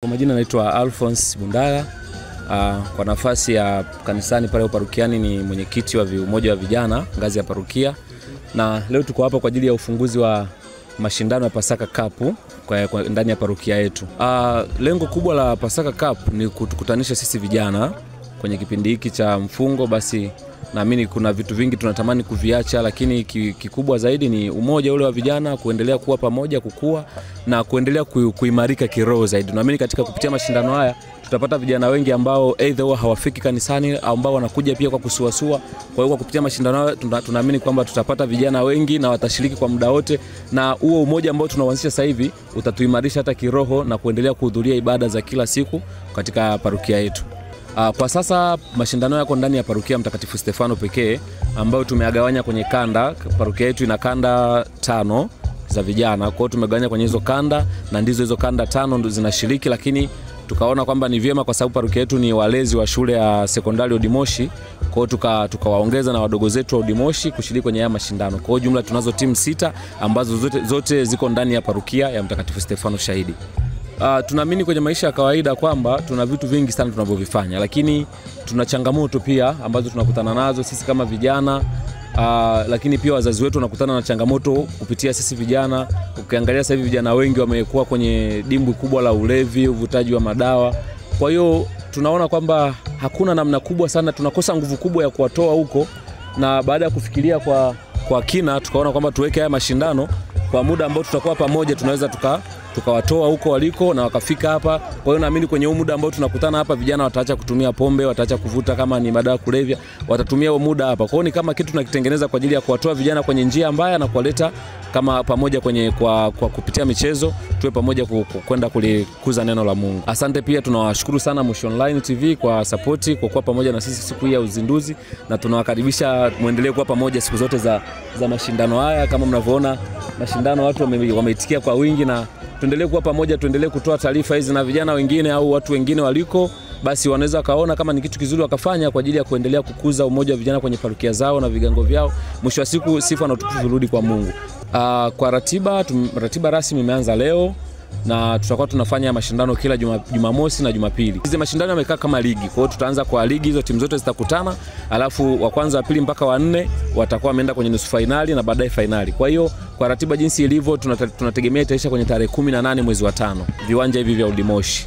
Kwa majina naitwa Alphonse Bundala. Kwa nafasi ya kanisani pale parokiani ni mwenyekiti wa umoja wa vijana ngazi ya parokia, na leo tuko hapa kwa ajili ya ufunguzi wa mashindano ya Pasaka Cup kwa ndani ya parokia yetu. Lengo kubwa la Pasaka Cup ni kutukutanisha sisi vijana kwenye kipindi hiki cha mfungo. Basi naamini kuna vitu vingi tunatamani kuviacha, lakini kikubwa zaidi ni umoja ule wa vijana, kuendelea kuwa pamoja, kukua na kuendelea kuimarika kiroho zaidi. Naamini katika kupitia mashindano haya tutapata vijana wengi ambao either hawafiki kanisani au ambao wanakuja pia kwa kusuasua. Kwa hiyo kwa kupitia mashindano haya tunaamini kwamba tutapata vijana wengi na watashiriki kwa muda wote, na huo umoja ambao tunaanzisha sasa hivi utatuimarisha hata kiroho na kuendelea kuhudhuria ibada za kila siku katika parokia yetu. Kwa sasa mashindano yako ndani ya parokia Mtakatifu Stefano pekee, ambayo tumeagawanya kwenye kanda. Parokia yetu ina kanda 5 za vijana. Kwa hiyo tumegawanya kwenye hizo kanda, na ndizo hizo kanda 5 ndo zinashiriki, lakini tukaona kwamba ni vyema kwa sababu parokia yetu ni walezi wa shule ya sekondari Udimoshi. Kwa hiyo tukawaongeza na wadogo zetu wa Udimoshi kushiriki kwenye haya mashindano. Kwa hiyo jumla tunazo timu 6 ambazo zote ziko ndani ya parokia ya Mtakatifu Stefano Shahidi. Tunaamini kwenye maisha ya kawaida kwamba tuna vitu vingi sana tunavyovifanya, lakini tuna changamoto pia ambazo tunakutana nazo sisi kama vijana. Lakini pia wazazi wetu wanakutana na changamoto kupitia sisi vijana. Ukiangalia sasa hivi vijana wengi wamekuwa kwenye dimbwi kubwa la ulevi, uvutaji wa madawa. Kwa hiyo tunaona kwamba hakuna namna kubwa sana, tunakosa nguvu kubwa ya kuwatoa huko, na baada ya kufikiria kwa kina tukaona kwamba tuweke haya mashindano kwa muda ambao tutakuwa pamoja, tunaweza tukawatoa huko waliko na wakafika hapa. Kwa hiyo naamini kwenye muda ambao tunakutana hapa vijana wataacha kutumia pombe, wataacha kuvuta kama ni madawa kulevya, watatumia huo muda hapa. Kwa hiyo ni kama kitu tunakitengeneza kwa ajili ya kuwatoa vijana kwenye njia mbaya na kuwaleta kama pamoja kwa kupitia michezo, tuwe pamoja kwenda kulikuza neno la Mungu. Asante. Pia tunawashukuru sana Moshi Online TV kwa support, kwa kuwa pamoja na sisi siku hii ya uzinduzi, na tunawakaribisha muendelee kuwa pamoja siku zote za mashindano haya. Kama mnavyoona mashindano watu wameitikia kwa wingi, na tuendelee kuwa pamoja, tuendelee kutoa taarifa hizi, na vijana wengine au watu wengine waliko basi wanaweza kaona kama ni kitu kizuri wakafanya kwa ajili ya kuendelea kukuza umoja wa vijana kwenye parokia zao na vigango vyao. Mwisho wa siku sifa na utukufu virudi kwa Mungu. Kwa ratiba rasmi imeanza leo, na tutakuwa tunafanya mashindano kila Jumamosi na Jumapili. Hizi mashindano yamekaa kama ligi. Kwa hiyo tutaanza kwa ligi, hizo timu zote zitakutana, alafu wa kwanza, wa pili mpaka wa 4 watakuwa wameenda kwenye nusu finali na baadaye finali. Kwa hiyo kwa ratiba jinsi ilivyo tunategemea itaisha kwenye tarehe 18 mwezi wa 5 viwanja hivi vya Udimoshi.